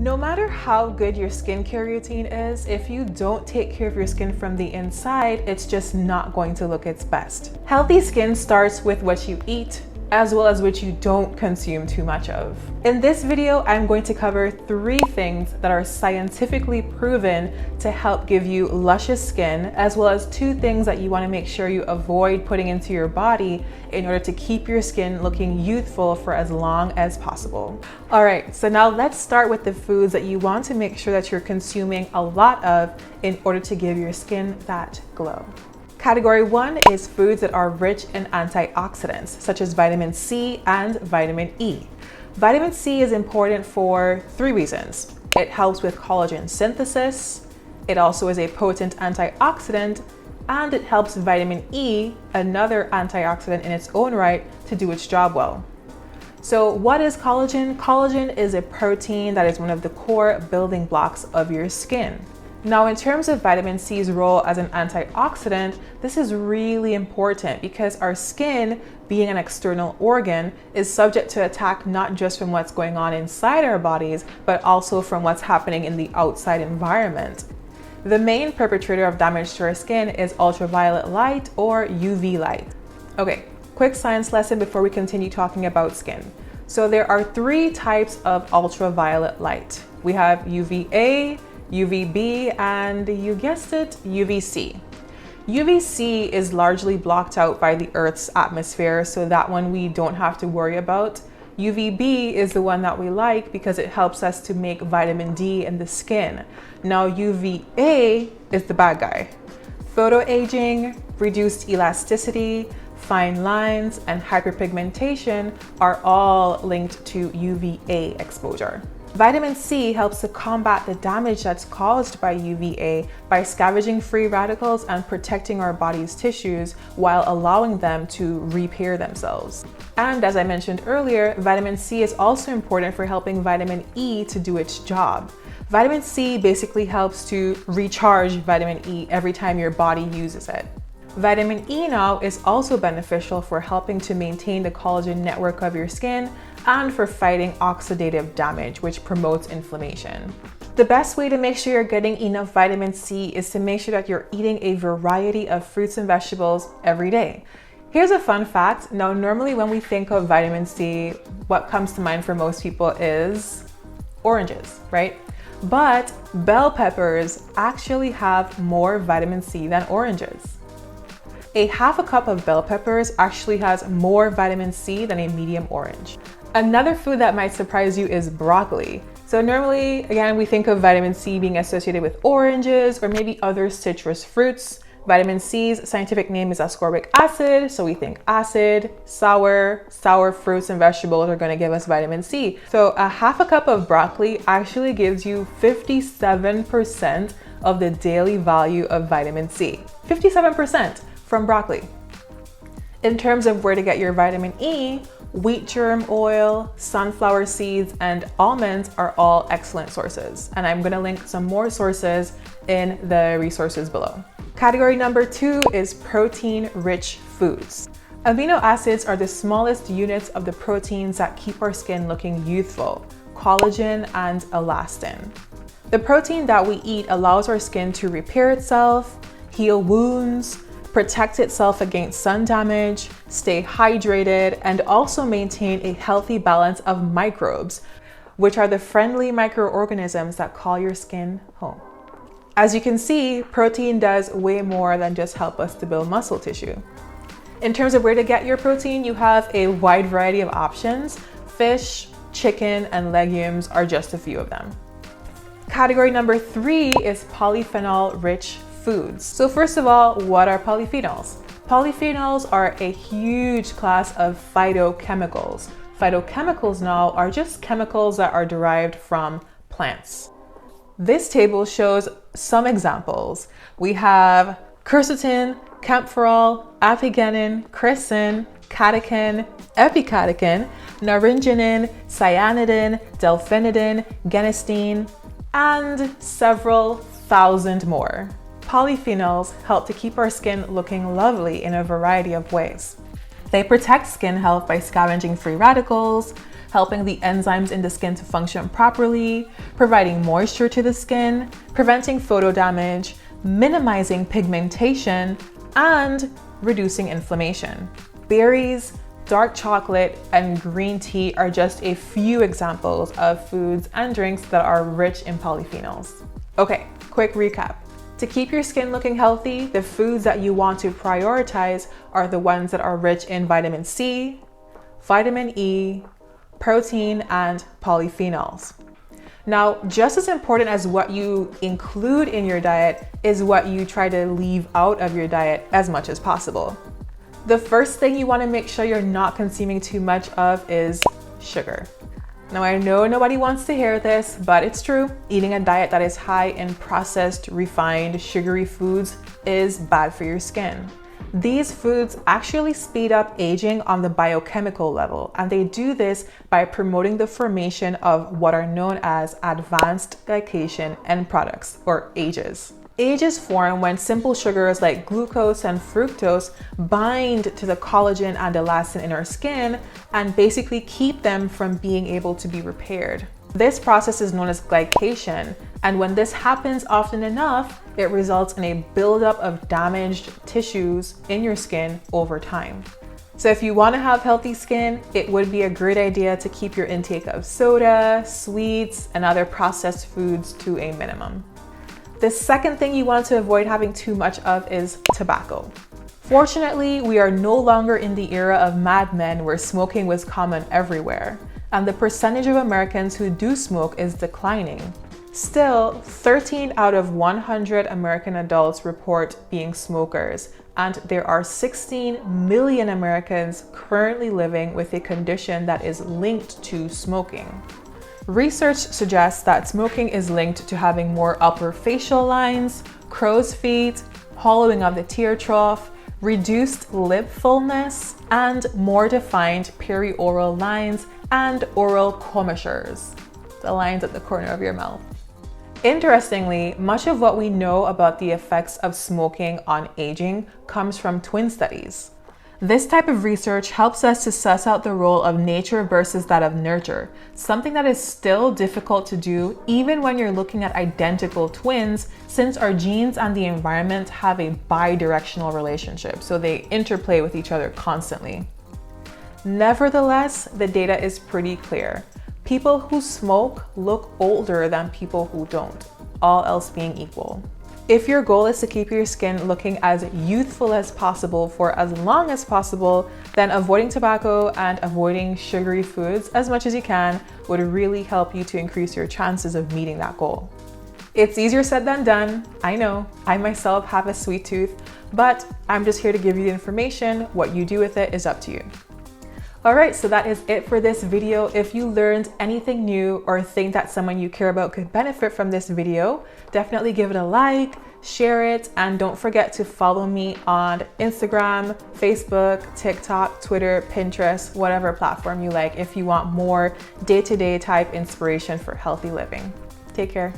No matter how good your skincare routine is, if you don't take care of your skin from the inside, it's just not going to look its best. Healthy skin starts with what you eat, as well as what you don't consume too much of. In this video, I'm going to cover 3 things that are scientifically proven to help give you luscious skin, as well as 2 things that you want to make sure you avoid putting into your body in order to keep your skin looking youthful for as long as possible. All right, so now let's start with the foods that you want to make sure that you're consuming a lot of in order to give your skin that glow. Category 1 is foods that are rich in antioxidants, such as vitamin C and vitamin E. Vitamin C is important for 3 reasons. It helps with collagen synthesis, it also is a potent antioxidant, and it helps vitamin E, another antioxidant in its own right, to do its job well. So what is collagen? Collagen is a protein that is one of the core building blocks of your skin. Now, in terms of vitamin C's role as an antioxidant, this is really important because our skin, being an external organ, is subject to attack not just from what's going on inside our bodies, but also from what's happening in the outside environment. The main perpetrator of damage to our skin is ultraviolet light or UV light. Okay, quick science lesson before we continue talking about skin. So there are 3 types of ultraviolet light. We have UVA, UVB, and you guessed it, UVC. UVC is largely blocked out by the Earth's atmosphere, so that one we don't have to worry about. UVB is the one that we like because it helps us to make vitamin D in the skin. Now UVA is the bad guy. Photoaging, reduced elasticity, fine lines, and hyperpigmentation are all linked to UVA exposure. Vitamin C helps to combat the damage that's caused by UVA by scavenging free radicals and protecting our body's tissues while allowing them to repair themselves. And as I mentioned earlier, vitamin C is also important for helping vitamin E to do its job. Vitamin C basically helps to recharge vitamin E every time your body uses it. Vitamin E now is also beneficial for helping to maintain the collagen network of your skin and for fighting oxidative damage, which promotes inflammation. The best way to make sure you're getting enough vitamin C is to make sure that you're eating a variety of fruits and vegetables every day. Here's a fun fact. Now, normally when we think of vitamin C, what comes to mind for most people is oranges, right? But bell peppers actually have more vitamin C than oranges. A half a cup of bell peppers actually has more vitamin C than a medium orange. Another food that might surprise you is broccoli. So normally, again, we think of vitamin C being associated with oranges or maybe other citrus fruits. Vitamin C's scientific name is ascorbic acid, so we think acid, sour fruits and vegetables are going to give us vitamin C. So a half a cup of broccoli actually gives you 57% of the daily value of vitamin C. 57% from broccoli. In terms of where to get your vitamin E, wheat germ oil, sunflower seeds, and almonds are all excellent sources. And I'm gonna link some more sources in the resources below. Category number 2 is protein-rich foods. Amino acids are the smallest units of the proteins that keep our skin looking youthful: collagen and elastin. The protein that we eat allows our skin to repair itself, heal wounds, protect itself against sun damage, stay hydrated, and also maintain a healthy balance of microbes, which are the friendly microorganisms that call your skin home. As you can see, protein does way more than just help us to build muscle tissue. In terms of where to get your protein, you have a wide variety of options. Fish, chicken, and legumes are just a few of them. Category number 3 is polyphenol-rich foods. So first of all, what are polyphenols? Polyphenols are a huge class of phytochemicals. Phytochemicals now are just chemicals that are derived from plants. This table shows some examples. We have quercetin, kaempferol, apigenin, chrysin, catechin, epicatechin, naringenin, cyanidin, delphinidin, genistein, and several thousand more. Polyphenols help to keep our skin looking lovely in a variety of ways. They protect skin health by scavenging free radicals, helping the enzymes in the skin to function properly, providing moisture to the skin, preventing photo damage, minimizing pigmentation, and reducing inflammation. Berries, dark chocolate, and green tea are just a few examples of foods and drinks that are rich in polyphenols. Okay, quick recap. To keep your skin looking healthy, the foods that you want to prioritize are the ones that are rich in vitamin C, vitamin E, protein, and polyphenols. Now, just as important as what you include in your diet is what you try to leave out of your diet as much as possible. The first thing you want to make sure you're not consuming too much of is sugar. Now, I know nobody wants to hear this, but it's true. Eating a diet that is high in processed, refined, sugary foods is bad for your skin. These foods actually speed up aging on the biochemical level, and they do this by promoting the formation of what are known as advanced glycation end products, or AGEs. AGEs form when simple sugars like glucose and fructose bind to the collagen and elastin in our skin and basically keep them from being able to be repaired. This process is known as glycation, and when this happens often enough, it results in a buildup of damaged tissues in your skin over time. So if you want to have healthy skin, it would be a great idea to keep your intake of soda, sweets, and other processed foods to a minimum. The second thing you want to avoid having too much of is tobacco. Fortunately, we are no longer in the era of Mad Men where smoking was common everywhere, and the percentage of Americans who do smoke is declining. Still, 13 out of 100 American adults report being smokers, and there are 16 million Americans currently living with a condition that is linked to smoking. Research suggests that smoking is linked to having more upper facial lines, crow's feet, hollowing of the tear trough, reduced lip fullness, and more defined perioral lines and oral commissures, the lines at the corner of your mouth. Interestingly, much of what we know about the effects of smoking on aging comes from twin studies. This type of research helps us to suss out the role of nature versus that of nurture, something that is still difficult to do even when you're looking at identical twins, since our genes and the environment have a bi-directional relationship, so they interplay with each other constantly. Nevertheless, the data is pretty clear. People who smoke look older than people who don't, all else being equal. If your goal is to keep your skin looking as youthful as possible for as long as possible, then avoiding tobacco and avoiding sugary foods as much as you can would really help you to increase your chances of meeting that goal. It's easier said than done, I know. I myself have a sweet tooth, but I'm just here to give you the information. What you do with it is up to you. Alright, so that is it for this video. If you learned anything new or think that someone you care about could benefit from this video, definitely give it a like, share it, and don't forget to follow me on Instagram, Facebook, TikTok, Twitter, Pinterest, whatever platform you like if you want more day-to-day type inspiration for healthy living. Take care.